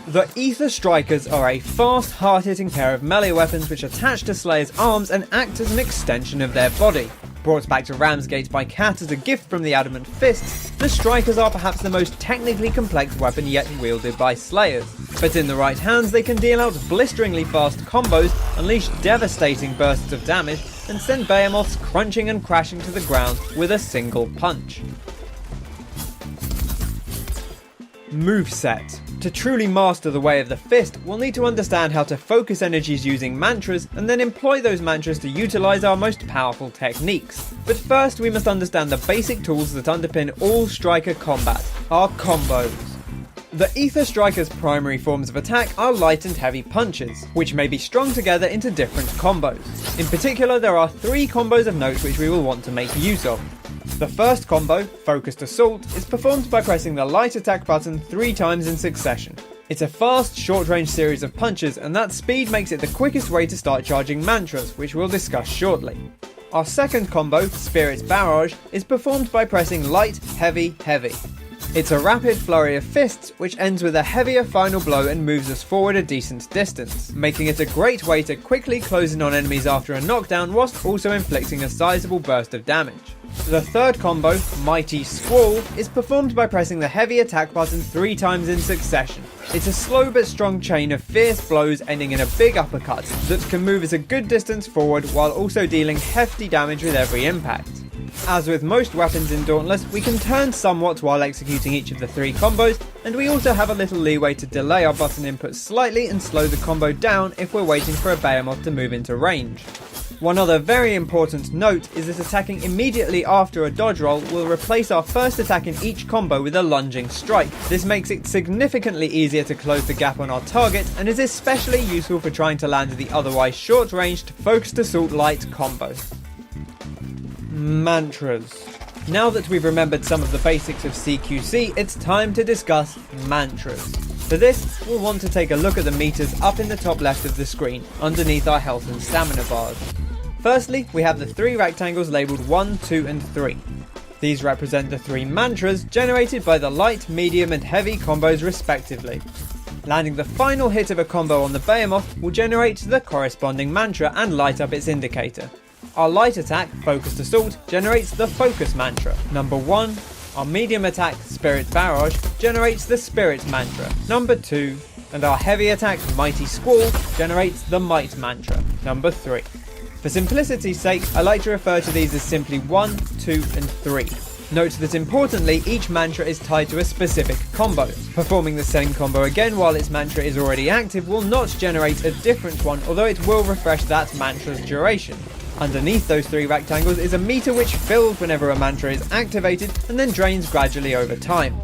The Aether Strikers are a fast, hard-hitting pair of melee weapons which attach to Slayer's arms and act as an extension of their body. Brought back to Ramsgate by Cat as a gift from the Adamant Fists, the Strikers are perhaps the most technically complex weapon yet wielded by Slayers. But in the right hands they can deal out blisteringly fast combos, unleash devastating bursts of damage, and send behemoths crunching and crashing to the ground with a single punch. Moveset. To truly master the way of the fist, we'll need to understand how to focus energies using mantras, and then employ those mantras to utilise our most powerful techniques. But first we must understand the basic tools that underpin all striker combat, our combos. The Aether Strikers' primary forms of attack are light and heavy punches, which may be strung together into different combos. In particular, there are 3 combos of note which we will want to make use of. The first combo, Focused Assault, is performed by pressing the light attack button 3 times in succession. It's a fast, short-range series of punches, and that speed makes it the quickest way to start charging mantras, which we'll discuss shortly. Our second combo, Spirit Barrage, is performed by pressing light, heavy, heavy. It's a rapid flurry of fists, which ends with a heavier final blow and moves us forward a decent distance, making it a great way to quickly close in on enemies after a knockdown whilst also inflicting a sizable burst of damage. The third combo, Mighty Squall, is performed by pressing the heavy attack button 3 times in succession. It's a slow but strong chain of fierce blows ending in a big uppercut that can move us a good distance forward while also dealing hefty damage with every impact. As with most weapons in Dauntless, we can turn somewhat while executing each of the 3 combos, and we also have a little leeway to delay our button input slightly and slow the combo down if we're waiting for a behemoth to move into range. One other very important note is that attacking immediately after a dodge roll will replace our first attack in each combo with a lunging strike. This makes it significantly easier to close the gap on our target, and is especially useful for trying to land the otherwise short-ranged Focused Assault Light combo. Mantras. Now that we've remembered some of the basics of CQC, it's time to discuss mantras. For this, we'll want to take a look at the meters up in the top left of the screen, underneath our health and stamina bars. Firstly, we have the 3 rectangles labelled 1, 2 and 3. These represent the 3 mantras generated by the light, medium and heavy combos respectively. Landing the final hit of a combo on the behemoth will generate the corresponding mantra and light up its indicator. Our light attack, Focused Assault, generates the Focus mantra, number 1. Our medium attack, Spirit Barrage, generates the Spirit mantra, number 2. And our heavy attack, Mighty Squall, generates the Might mantra, number 3. For simplicity's sake, I like to refer to these as simply 1, 2 and 3. Note that importantly, each mantra is tied to a specific combo. Performing the same combo again while its mantra is already active will not generate a different one, although it will refresh that mantra's duration. Underneath those 3 rectangles is a meter which fills whenever a mantra is activated and then drains gradually over time.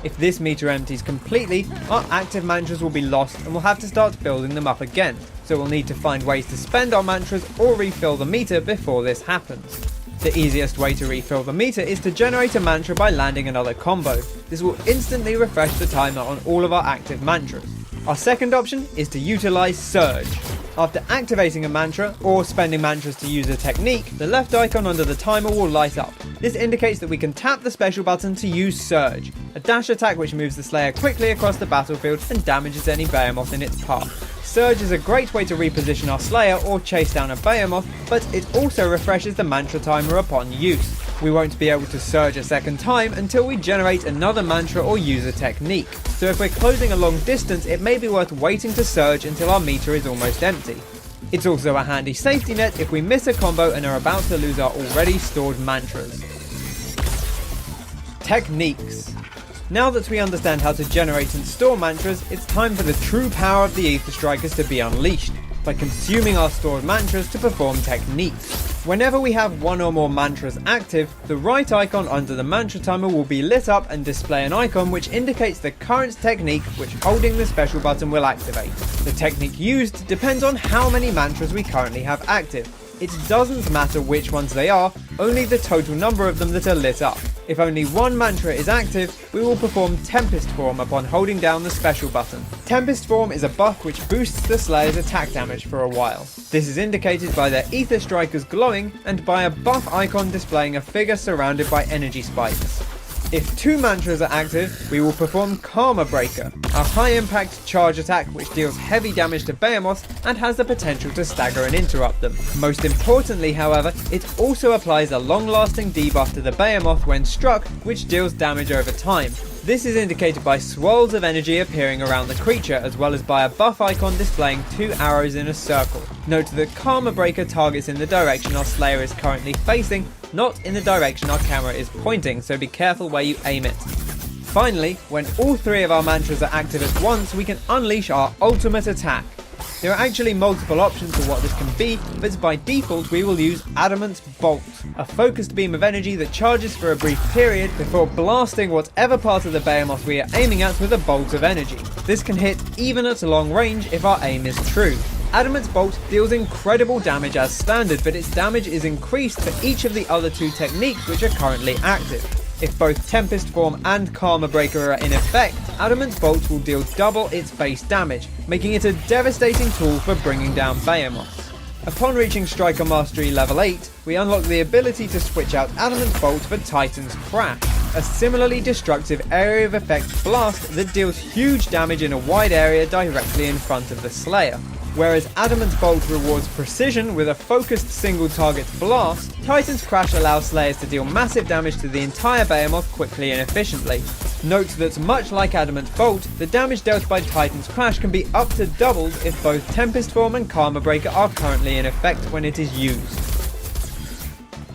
If this meter empties completely, our active mantras will be lost and we'll have to start building them up again, so we'll need to find ways to spend our mantras or refill the meter before this happens. The easiest way to refill the meter is to generate a mantra by landing another combo. This will instantly refresh the timer on all of our active mantras. Our second option is to utilise Surge. After activating a mantra, or spending mantras to use a technique, the left icon under the timer will light up. This indicates that we can tap the special button to use Surge, a dash attack which moves the Slayer quickly across the battlefield and damages any behemoth in its path. Surge is a great way to reposition our Slayer or chase down a behemoth, but it also refreshes the mantra timer upon use. We won't be able to surge a second time until we generate another mantra or use a technique. So if we're closing a long distance, it may be worth waiting to surge until our meter is almost empty. It's also a handy safety net if we miss a combo and are about to lose our already stored mantras. Techniques. Now that we understand how to generate and store mantras, it's time for the true power of the Aether Strikers to be unleashed, by consuming our stored mantras to perform techniques. Whenever we have one or more mantras active, the right icon under the mantra timer will be lit up and display an icon which indicates the current technique which holding the special button will activate. The technique used depends on how many mantras we currently have active. It doesn't matter which ones they are, only the total number of them that are lit up. If only one mantra is active, we will perform Tempest Form upon holding down the special button. Tempest Form is a buff which boosts the Slayer's attack damage for a while. This is indicated by their Aether Strikers glowing and by a buff icon displaying a figure surrounded by energy spikes. If 2 mantras are active, we will perform Karma Breaker, a high impact charge attack which deals heavy damage to behemoths and has the potential to stagger and interrupt them. Most importantly however, it also applies a long lasting debuff to the behemoth when struck, which deals damage over time. This is indicated by swirls of energy appearing around the creature, as well as by a buff icon displaying 2 arrows in a circle. Note that Karma Breaker targets in the direction our Slayer is currently facing, not in the direction our camera is pointing, so be careful where you aim it. Finally, when all 3 of our mantras are active at once, we can unleash our ultimate attack. There are actually multiple options for what this can be, but by default we will use Adamant's Bolt, a focused beam of energy that charges for a brief period before blasting whatever part of the behemoth we are aiming at with a bolt of energy. This can hit even at long range if our aim is true. Adamant's Bolt deals incredible damage as standard, but its damage is increased for each of the other 2 techniques which are currently active. If both Tempest Form and Karma Breaker are in effect, Adamant's Bolt will deal double its base damage, making it a devastating tool for bringing down behemoths. Upon reaching Striker Mastery level 8, we unlock the ability to switch out Adamant's Bolt for Titan's Crash, a similarly destructive area of effect blast that deals huge damage in a wide area directly in front of the Slayer. Whereas Adamant's Bolt rewards precision with a focused single target blast, Titan's Crash allows Slayers to deal massive damage to the entire behemoth quickly and efficiently. Note that much like Adamant's Bolt, the damage dealt by Titan's Crash can be up to doubled if both Tempest Form and Karma Breaker are currently in effect when it is used.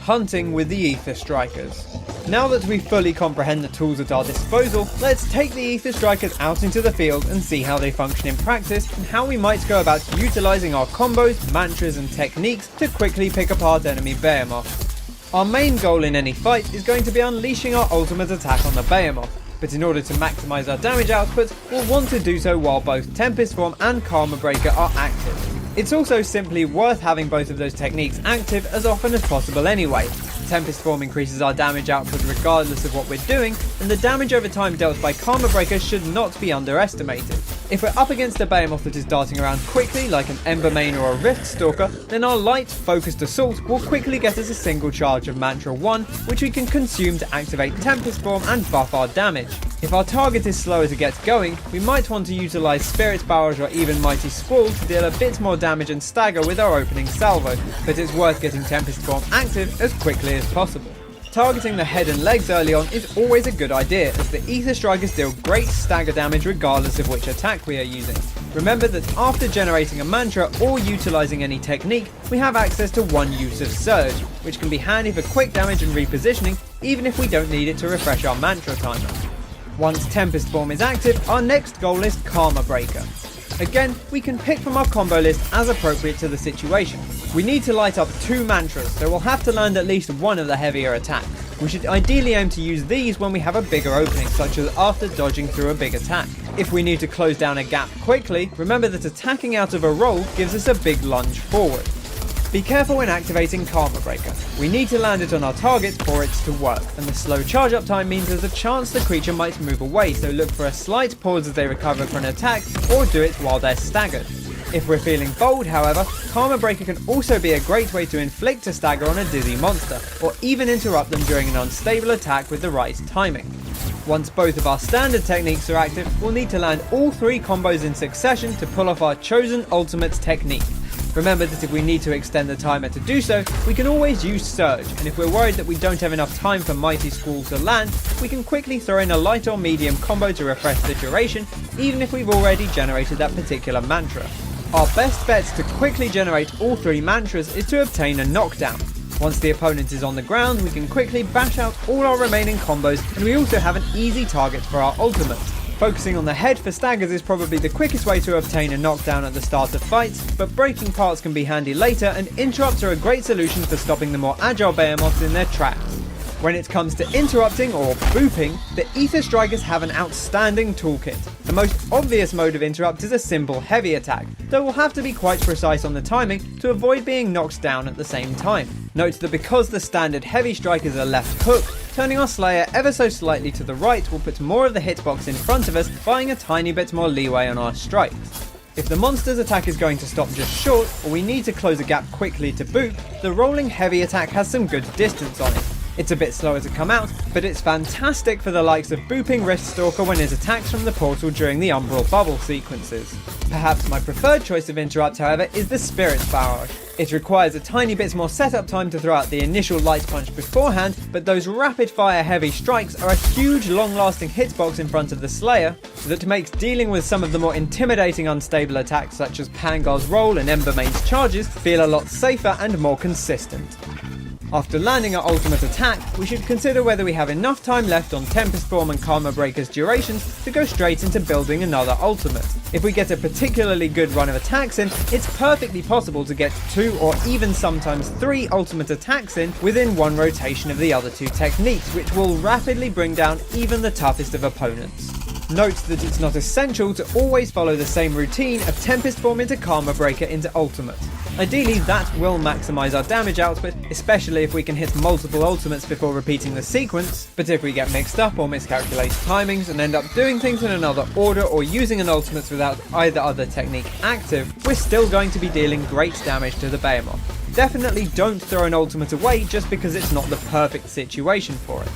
Hunting with the Aether Strikers. Now that we fully comprehend the tools at our disposal, let's take the Aether Strikers out into the field and see how they function in practice and how we might go about utilising our combos, mantras and techniques to quickly pick apart enemy behemoths. Our main goal in any fight is going to be unleashing our ultimate attack on the behemoth, but in order to maximise our damage output, we'll want to do so while both Tempest Form and Karma Breaker are active. It's also simply worth having both of those techniques active as often as possible anyway. Tempest Form increases our damage output regardless of what we're doing, and the damage over time dealt by Karma Breaker should not be underestimated. If we're up against a behemoth that is darting around quickly like an Embermane or a Rift Stalker, then our light, focused assault will quickly get us a single charge of Mantra 1, which we can consume to activate Tempest Form and buff our damage. If our target is slower to get going, we might want to utilise Spirit Barrage or even Mighty Squall to deal a bit more damage and stagger with our opening salvo, but it's worth getting Tempest Form active as quickly as possible. Targeting the head and legs early on is always a good idea, as the Aether Strikers deal great stagger damage regardless of which attack we are using. Remember that after generating a mantra or utilising any technique, we have access to 1 use of Surge, which can be handy for quick damage and repositioning, even if we don't need it to refresh our mantra timer. Once Tempest Form is active, our next goal is Karma Breaker. Again, we can pick from our combo list as appropriate to the situation. We need to light up 2 mantras, so we'll have to land at least one of the heavier attacks. We should ideally aim to use these when we have a bigger opening, such as after dodging through a big attack. If we need to close down a gap quickly, remember that attacking out of a roll gives us a big lunge forward. Be careful when activating Karma Breaker. We need to land it on our target for it to work, and the slow charge up time means there's a chance the creature might move away, so look for a slight pause as they recover from an attack, or do it while they're staggered. If we're feeling bold, however, Karma Breaker can also be a great way to inflict a stagger on a dizzy monster, or even interrupt them during an unstable attack with the right timing. Once both of our standard techniques are active, we'll need to land all 3 combos in succession to pull off our chosen ultimate technique. Remember that if we need to extend the timer to do so, we can always use Surge, and if we're worried that we don't have enough time for Mighty Squall to land, we can quickly throw in a light or medium combo to refresh the duration, even if we've already generated that particular mantra. Our best bet to quickly generate all 3 mantras is to obtain a knockdown. Once the opponent is on the ground, we can quickly bash out all our remaining combos, and we also have an easy target for our ultimate. Focusing on the head for staggers is probably the quickest way to obtain a knockdown at the start of fights, but breaking parts can be handy later, and interrupts are a great solution for stopping the more agile behemoths in their tracks. When it comes to interrupting or booping, the Aether Strikers have an outstanding toolkit. The most obvious mode of interrupt is a simple heavy attack, though we'll have to be quite precise on the timing to avoid being knocked down at the same time. Note that because the standard heavy strikers are left hook, turning our Slayer ever so slightly to the right will put more of the hitbox in front of us, buying a tiny bit more leeway on our strikes. If the monster's attack is going to stop just short, or we need to close a gap quickly to boop, the rolling heavy attack has some good distance on it. It's a bit slower to come out, but it's fantastic for the likes of booping Riststalker when it attacks from the portal during the Umbral Bubble sequences. Perhaps my preferred choice of interrupt, however, is the Spirit Barrage. It requires a tiny bit more setup time to throw out the initial light punch beforehand, but those rapid fire heavy strikes are a huge long lasting hitbox in front of the Slayer that makes dealing with some of the more intimidating unstable attacks such as Pangar's Roll and Embermane's charges feel a lot safer and more consistent. After landing our ultimate attack, we should consider whether we have enough time left on Tempest Form and Karma Breaker's durations to go straight into building another ultimate. If we get a particularly good run of attacks in, it's perfectly possible to get 2 or even sometimes 3 ultimate attacks in within one rotation of the other 2 techniques, which will rapidly bring down even the toughest of opponents. Note that it's not essential to always follow the same routine of Tempest Form into Karma Breaker into Ultimate. Ideally, that will maximise our damage output, especially if we can hit multiple ultimates before repeating the sequence, but if we get mixed up or miscalculate timings and end up doing things in another order or using an ultimate without either other technique active, we're still going to be dealing great damage to the behemoth. Definitely don't throw an ultimate away just because it's not the perfect situation for it.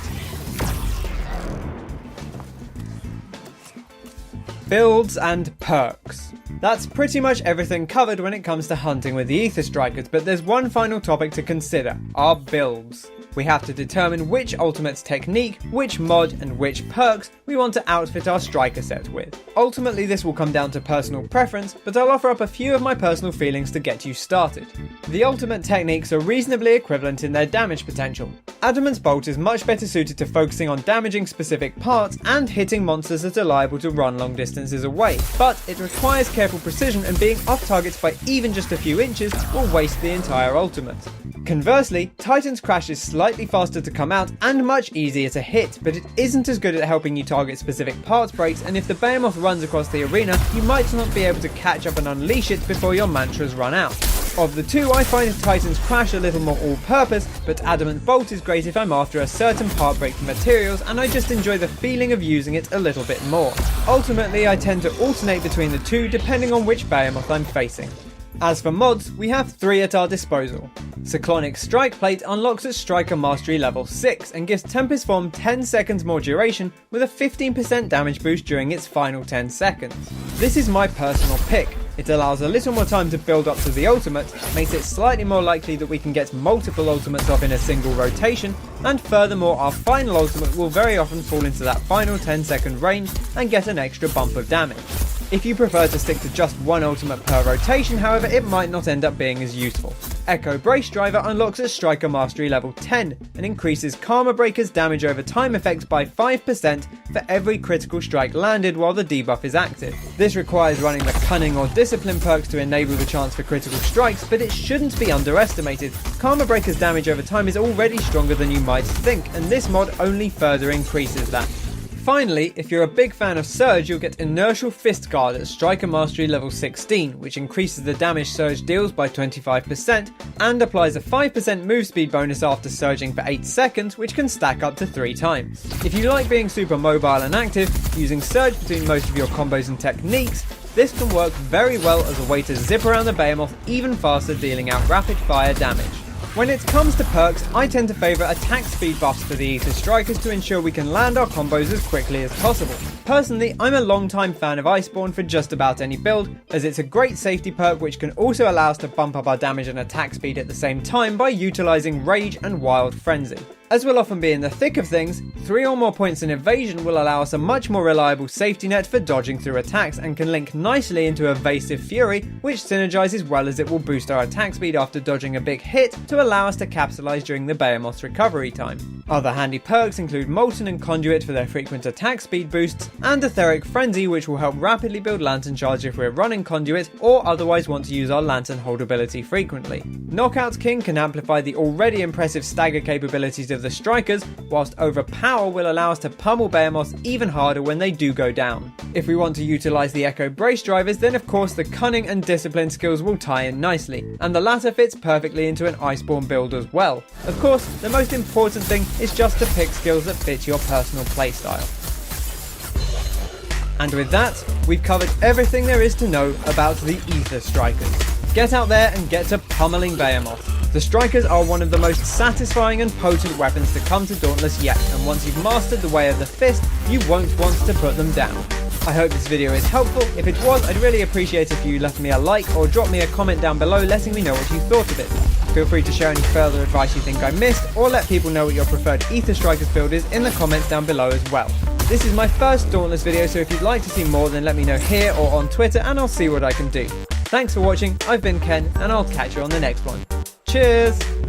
Builds and perks. That's pretty much everything covered when it comes to hunting with the Aether Strikers, but there's one final topic to consider: our builds. We have to determine which ultimate's technique, which mod, and which perks we want to outfit our striker set with. Ultimately, this will come down to personal preference, but I'll offer up a few of my personal feelings to get you started. The ultimate techniques are reasonably equivalent in their damage potential. Adamant's Bolt is much better suited to focusing on damaging specific parts and hitting monsters that are liable to run long distances away, but it requires careful precision, and being off targets by even just a few inches will waste the entire ultimate. Conversely, Titan's Crash is slightly faster to come out and much easier to hit, but it isn't as good at helping you target specific parts breaks, and if the behemoth runs across the arena, you might not be able to catch up and unleash it before your mantras run out. Of the two, I find Titan's Crash a little more all-purpose, but Adamant Bolt is great if I'm after a certain part break for materials and I just enjoy the feeling of using it a little bit more. Ultimately, I tend to alternate between the two depending on which behemoth I'm facing. As for mods, we have 3 at our disposal. Cyclonic Strike Plate unlocks at Striker Mastery level 6 and gives Tempest Form 10 seconds more duration with a 15% damage boost during its final 10 seconds. This is my personal pick. It allows a little more time to build up to the ultimate, makes it slightly more likely that we can get multiple ultimates off in a single rotation, and furthermore our final ultimate will very often fall into that final 10-second range and get an extra bump of damage. If you prefer to stick to just one ultimate per rotation, however, it might not end up being as useful. Echo Brace Driver unlocks at Striker Mastery level 10 and increases Karma Breaker's damage over time effect by 5% for every critical strike landed while the debuff is active. This requires running the Cunning or Discipline perks to enable the chance for critical strikes, but it shouldn't be underestimated. Karma Breaker's damage over time is already stronger than you might think, and this mod only further increases that. Finally, if you're a big fan of Surge, you'll get Inertial Fist Guard at Striker Mastery level 16, which increases the damage Surge deals by 25% and applies a 5% move speed bonus after surging for 8 seconds, which can stack up to 3 times. If you like being super mobile and active, using Surge between most of your combos and techniques, this can work very well as a way to zip around the behemoth even faster, dealing out rapid fire damage. When it comes to perks, I tend to favour attack speed buffs for the Aether Strikers to ensure we can land our combos as quickly as possible. Personally, I'm a long-time fan of Iceborne for just about any build, as it's a great safety perk which can also allow us to bump up our damage and attack speed at the same time by utilising Rage and Wild Frenzy. As we'll often be in the thick of things, 3 or more points in evasion will allow us a much more reliable safety net for dodging through attacks and can link nicely into Evasive Fury, which synergizes well as it will boost our attack speed after dodging a big hit to allow us to capitalize during the behemoth's recovery time. Other handy perks include Molten and Conduit for their frequent attack speed boosts, and Etheric Frenzy, which will help rapidly build Lantern Charge if we're running Conduit or otherwise want to use our Lantern hold ability frequently. Knockout King can amplify the already impressive stagger capabilities of the Strikers, whilst Overpower will allow us to pummel behemoths even harder when they do go down. If we want to utilise the Echo Brace Drivers, then of course the Cunning and Discipline skills will tie in nicely, and the latter fits perfectly into an Iceborne build as well. Of course, the most important thing is just to pick skills that fit your personal playstyle. And with that, we've covered everything there is to know about the Aether Strikers. Get out there and get to pummeling behemoths. The Strikers are one of the most satisfying and potent weapons to come to Dauntless yet, and once you've mastered the way of the fist, you won't want to put them down. I hope this video is helpful. If it was, I'd really appreciate if you left me a like or drop me a comment down below letting me know what you thought of it. Feel free to share any further advice you think I missed, or let people know what your preferred Aether Strikers build is in the comments down below as well. This is my first Dauntless video, so if you'd like to see more then let me know here or on Twitter and I'll see what I can do. Thanks for watching, I've been Ken, and I'll catch you on the next one. Cheers!